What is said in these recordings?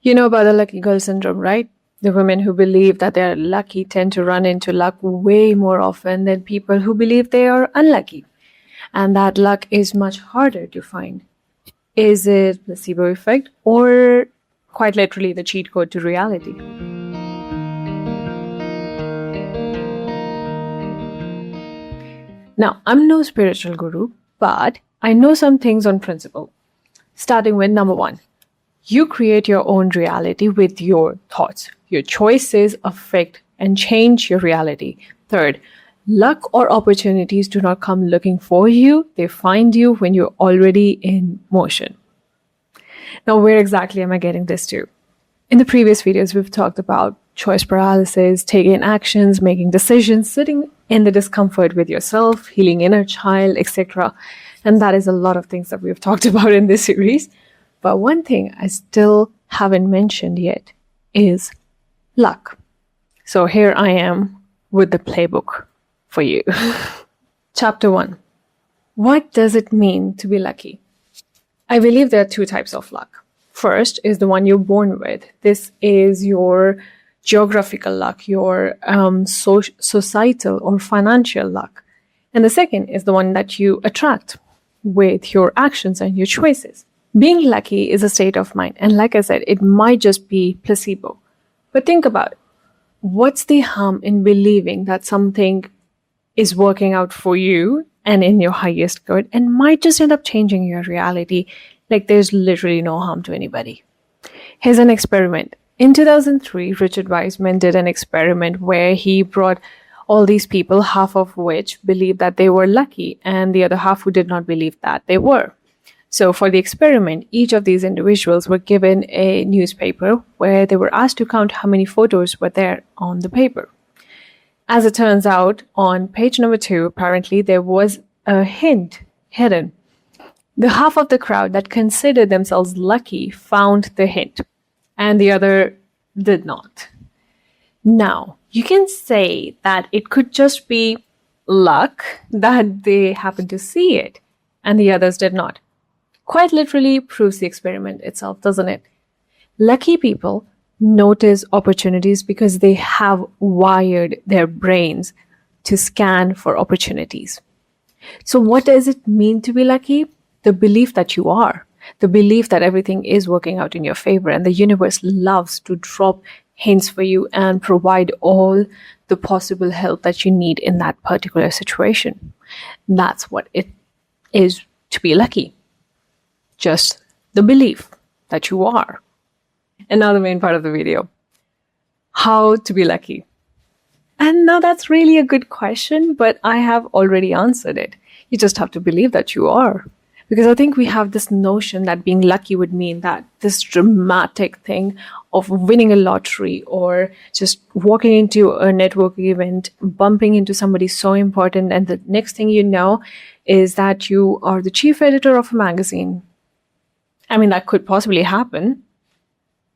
You know about the lucky girl syndrome, right? The women who believe that they are lucky tend to run into luck way more often than people who believe they are unlucky. And that luck is much harder to find. Is it placebo effect or quite literally the cheat code to reality? Now, I'm no spiritual guru, but I know some things on principle. Starting with number one, you create your own reality with your thoughts. Your choices affect and change your reality. Third, luck or opportunities do not come looking for you, they find you when you're already in motion. Now, where exactly am I getting this to? In the previous videos, we've talked about choice paralysis, taking actions, making decisions, sitting in the discomfort with yourself, healing inner child, etc. And that is a lot of things that we've talked about in this series. But one thing I still haven't mentioned yet is luck. So here I am with the playbook for you. Chapter 1. What does it mean to be lucky? I believe there are two types of luck. First is the one you're born with. This is your geographical luck, your societal or financial luck. And the second is the one that you attract with your actions and your choices. Being lucky is a state of mind. And like I said, it might just be placebo. But think about it. What's the harm in believing that something is working out for you and in your highest good and might just end up changing your reality? Like there's literally no harm to anybody. Here's an experiment. In 2003, Richard Wiseman did an experiment where he brought all these people, half of which believed that they were lucky and the other half who did not believe that they were. So for the experiment, each of these individuals were given a newspaper where they were asked to count how many photos were there on the paper. As it turns out, on page number 2, apparently there was a hint hidden. The half of the crowd that considered themselves lucky found the hint, and the other did not. Now, you can say that it could just be luck that they happened to see it, and the others did not. Quite literally proves the experiment itself, doesn't it? Lucky people notice opportunities because they have wired their brains to scan for opportunities. So what does it mean to be lucky? The belief that you are, the belief that everything is working out in your favor and the universe loves to drop hints for you and provide all the possible help that you need in that particular situation. That's what it is to be lucky. Just the belief that you are. And now the main part of the video. How to be lucky. And now that's really a good question, but I have already answered it. You just have to believe that you are. Because I think we have this notion that being lucky would mean that this dramatic thing of winning a lottery or just walking into a networking event, bumping into somebody so important, and the next thing you know is that you are the chief editor of a magazine. I mean, that could possibly happen.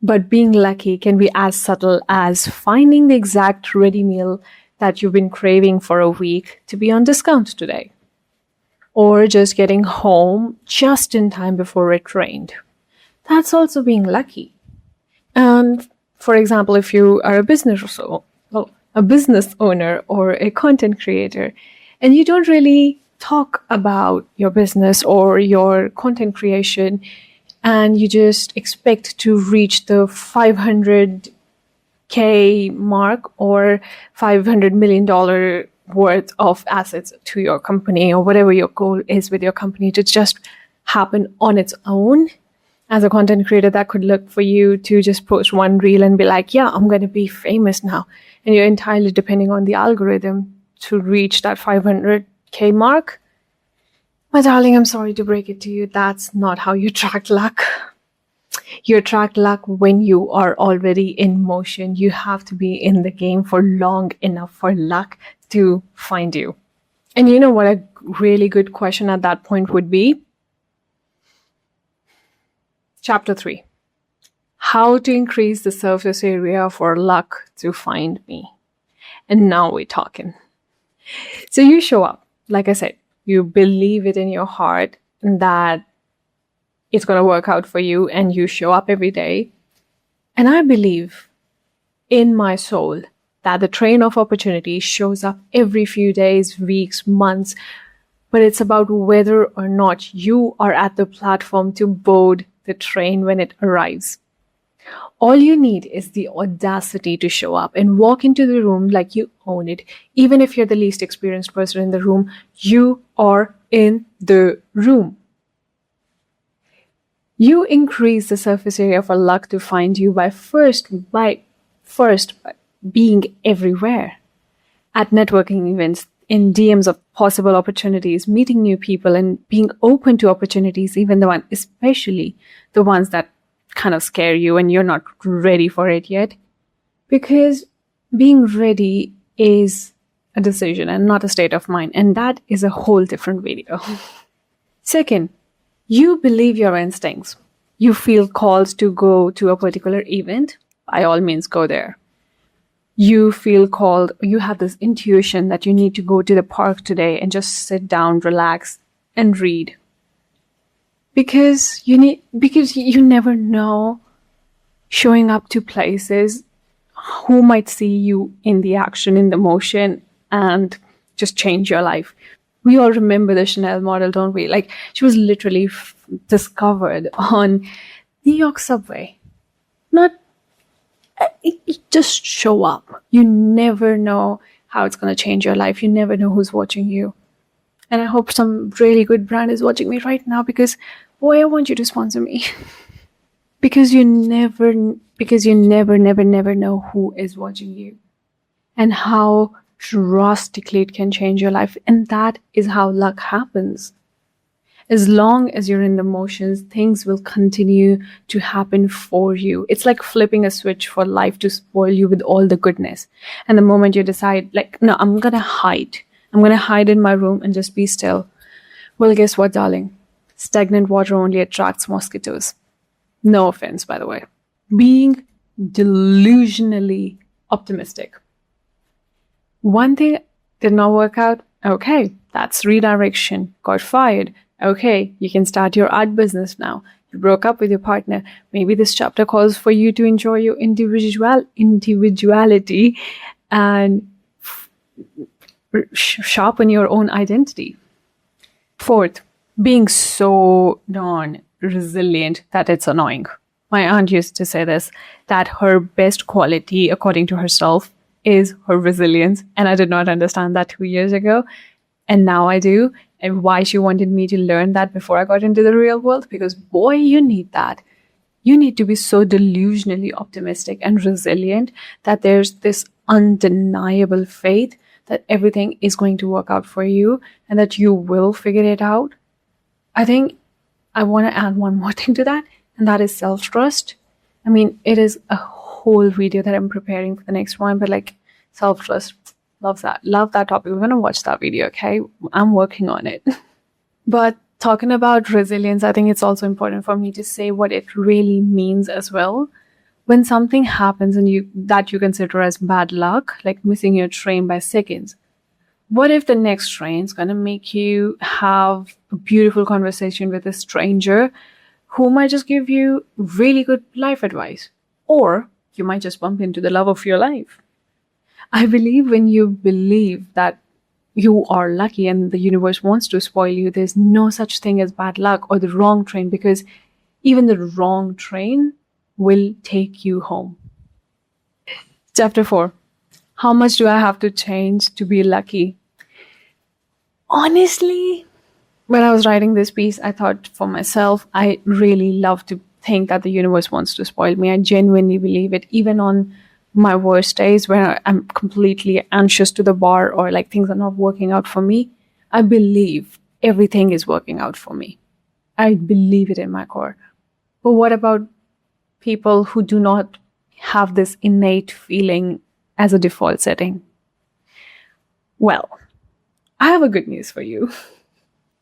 But being lucky can be as subtle as finding the exact ready meal that you've been craving for a week to be on discount today. Or just getting home just in time before it rained. That's also being lucky. And for example, if you are a business owner or a content creator, and you don't really talk about your business or your content creation, and you just expect to reach the 500K mark or $500 million worth of assets to your company, or whatever your goal is with your company, to just happen on its own. As a content creator, that could look for you to just post one reel and be like, yeah, I'm going to be famous now. And you're entirely depending on the algorithm to reach that 500K mark. My darling, I'm sorry to break it to you. That's not how you attract luck. You attract luck when you are already in motion. You have to be in the game for long enough for luck to find you. And you know what a really good question at that point would be? Chapter 3. How to increase the surface area for luck to find me. And now we're talking. So you show up. Like I said, you believe it in your heart that it's going to work out for you, and you show up every day. And I believe in my soul that the train of opportunity shows up every few days, weeks, months, but it's about whether or not you are at the platform to board the train when it arrives. All you need is the audacity to show up and walk into the room like you own it. Even if you're the least experienced person in the room, you are in the room. You increase the surface area for luck to find you by being everywhere. At networking events, in DMs of possible opportunities, meeting new people and being open to opportunities, especially the ones that kind of scare you and you're not ready for it yet. Because being ready is a decision and not a state of mind. And that is a whole different video. Second, you believe your instincts. You feel called to go to a particular event, by all means go there. You feel called, you have this intuition that you need to go to the park today and just sit down, relax, and read. Because you never know, showing up to places, who might see you in the action, in the motion, and just change your life. We all remember the Chanel model, don't we? Like, she was literally discovered on New York subway. Just show up. You never know how it's going to change your life. You never know who's watching you. And I hope some really good brand is watching me right now, because, boy, I want you to sponsor me. because you never know who is watching you and how drastically it can change your life. And that is how luck happens. As long as you're in the motions, things will continue to happen for you. It's like flipping a switch for life to spoil you with all the goodness. And the moment you decide, like, no, I'm going to hide. I'm going to hide in my room and just be still. Well, guess what, darling? Stagnant water only attracts mosquitoes. No offense, by the way. Being delusionally optimistic. One thing did not work out. Okay, that's redirection. Got fired. Okay, you can start your art business now. You broke up with your partner. Maybe this chapter calls for you to enjoy your individuality and sharpen your own identity. Fourth, being so darn resilient that it's annoying. My aunt used to say this, that her best quality, according to herself, is her resilience. And I did not understand that 2 years ago. And now I do. And why she wanted me to learn that before I got into the real world? Because, boy, you need that. You need to be so delusionally optimistic and resilient that there's this undeniable faith that everything is going to work out for you and that you will figure it out. I think I want to add one more thing to that, and that is self-trust. I mean, it is a whole video that I'm preparing for the next one, but like, self-trust, love that topic. We're going to watch that video, okay? I'm working on it. But talking about resilience, I think it's also important for me to say what it really means as well. When something happens and you consider as bad luck, like missing your train by seconds, what if the next train is going to make you have a beautiful conversation with a stranger who might just give you really good life advice? Or you might just bump into the love of your life. I believe when you believe that you are lucky and the universe wants to spoil you, there's no such thing as bad luck or the wrong train, because even the wrong train will take you home. Chapter 4. How much do I have to change to be lucky? Honestly, when I was writing this piece, I thought for myself, I really love to think that the universe wants to spoil me. I genuinely believe it, even on my worst days when I'm completely anxious to the bar or like things are not working out for me. I believe everything is working out for me. I believe it in my core. But what about people who do not have this innate feeling as a default setting? Well, I have a good news for you.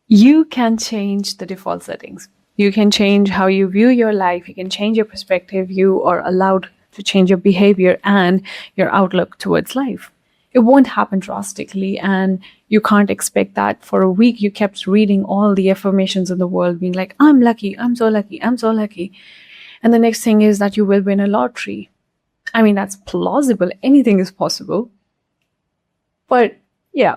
You can change the default settings. You can change how you view your life. You can change your perspective. You are allowed to change your behavior and your outlook towards life. It won't happen drastically, and you can't expect that for a week you kept reading all the affirmations in the world being like, I'm lucky, I'm so lucky, I'm so lucky. And the next thing is that you will win a lottery. I mean, that's plausible. Anything is possible. But yeah,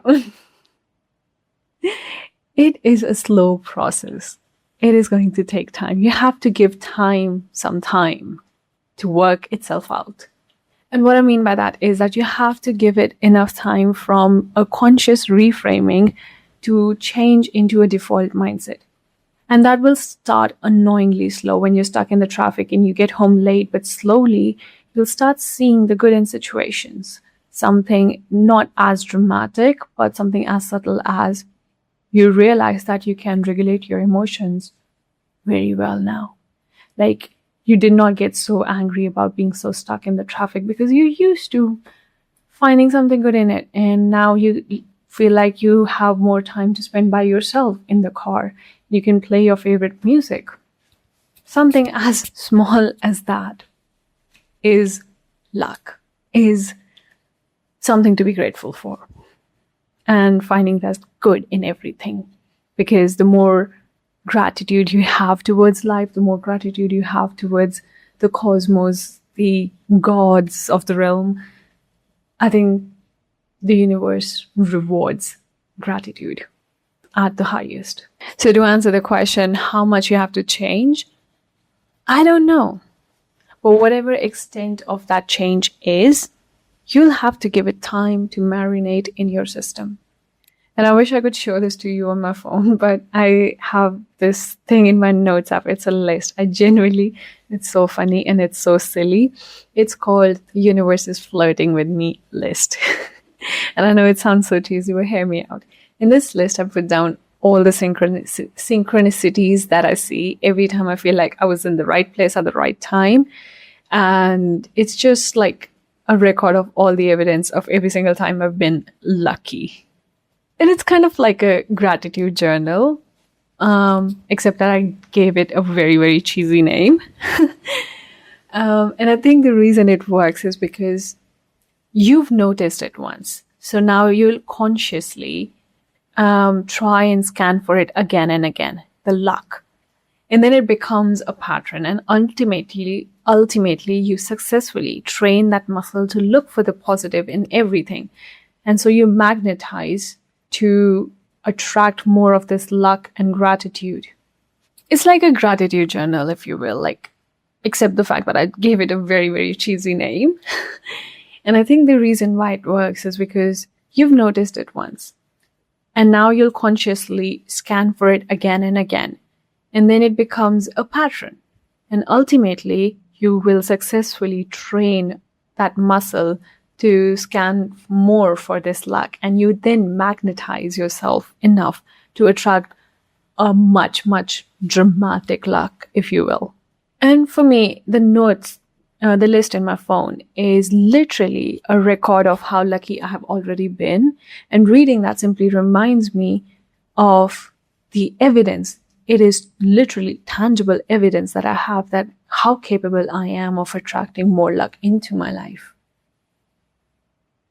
it is a slow process. It is going to take time. You have to give time some time to work itself out. And what I mean by that is that you have to give it enough time from a conscious reframing to change into a default mindset. And that will start annoyingly slow when you're stuck in the traffic and you get home late, but slowly you'll start seeing the good in situations. Something not as dramatic, but something as subtle as you realize that you can regulate your emotions very well now. Like, you did not get so angry about being so stuck in the traffic because you're used to finding something good in it. And now you feel like you have more time to spend by yourself in the car. You can play your favorite music. Something as small as that is luck, is something to be grateful for. And finding that good in everything. Because the more gratitude you have towards life, the more gratitude you have towards the cosmos, the gods of the realm, I think the universe rewards gratitude at the highest. So to answer the question, how much you have to change, I don't know. But whatever extent of that change is, you'll have to give it time to marinate in your system. And I wish I could show this to you on my phone, but I have this thing in my notes app. It's a list. It's so funny and it's so silly. It's called The Universe is Flirting with Me list. And I know it sounds so cheesy, but hear me out. In this list, I put down all the synchronicities that I see every time I feel like I was in the right place at the right time. And it's just like a record of all the evidence of every single time I've been lucky. And it's kind of like a gratitude journal, except that I gave it a very, very cheesy name. And I think the reason it works is because you've noticed it once. So now you'll consciously try and scan for it again and again, the luck. And then it becomes a pattern. And ultimately, you successfully train that muscle to look for the positive in everything. And so you magnetize to attract more of this luck and gratitude. It's like a gratitude journal, if you will, like, except the fact that I gave it a very, very cheesy name. And I think the reason why it works is because you've noticed it once. And now you'll consciously scan for it again and again. And then it becomes a pattern. And ultimately, you will successfully train that muscle to scan more for this luck, and you then magnetize yourself enough to attract a much, much dramatic luck, if you will. And for me, the list in my phone is literally a record of how lucky I have already been. And reading that simply reminds me of the evidence. It is literally tangible evidence that I have that how capable I am of attracting more luck into my life.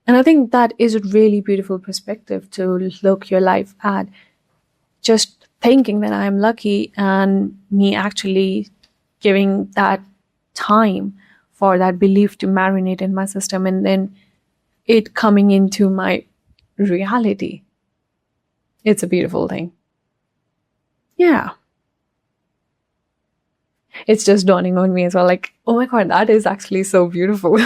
And I think that is a really beautiful perspective to look your life at. Just thinking that I am lucky and me actually giving that time for that belief to marinate in my system and then it coming into my reality. It's a beautiful thing. Yeah. It's just dawning on me as well, like, oh my God, that is actually so beautiful.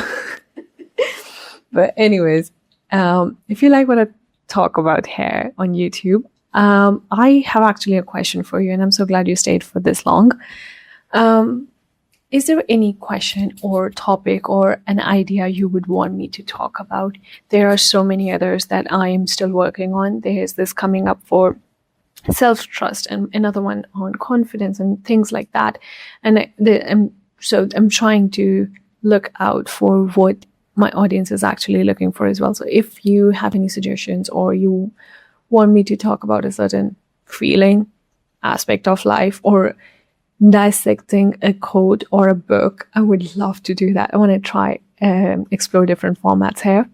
But anyways, if you like what I talk about here on YouTube, I have actually a question for you, and I'm so glad you stayed for this long. Is there any question or topic or an idea you would want me to talk about? There are so many others that I am still working on. There's this coming up for self-trust and another one on confidence and things like that. And I'm trying to look out for what my audience is actually looking for as well. So if you have any suggestions or you want me to talk about a certain feeling, aspect of life, or dissecting a quote or a book, I would love to do that. I want to try explore different formats here.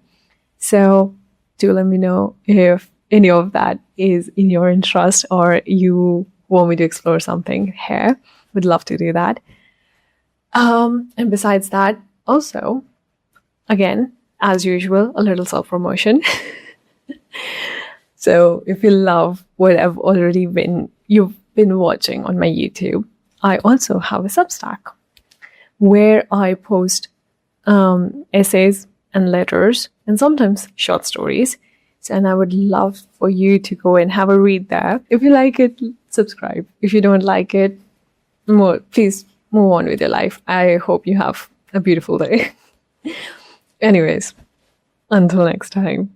So do let me know if any of that is in your interest or you want me to explore something here. Would love to do that. And besides that, also, again, as usual, a little self-promotion. So if you love what you've been watching on my YouTube, I also have a Substack where I post essays and letters and sometimes short stories. And I would love for you to go and have a read there. If you like it, subscribe. If you don't like it, please move on with your life. I hope you have a beautiful day. Anyways, until next time.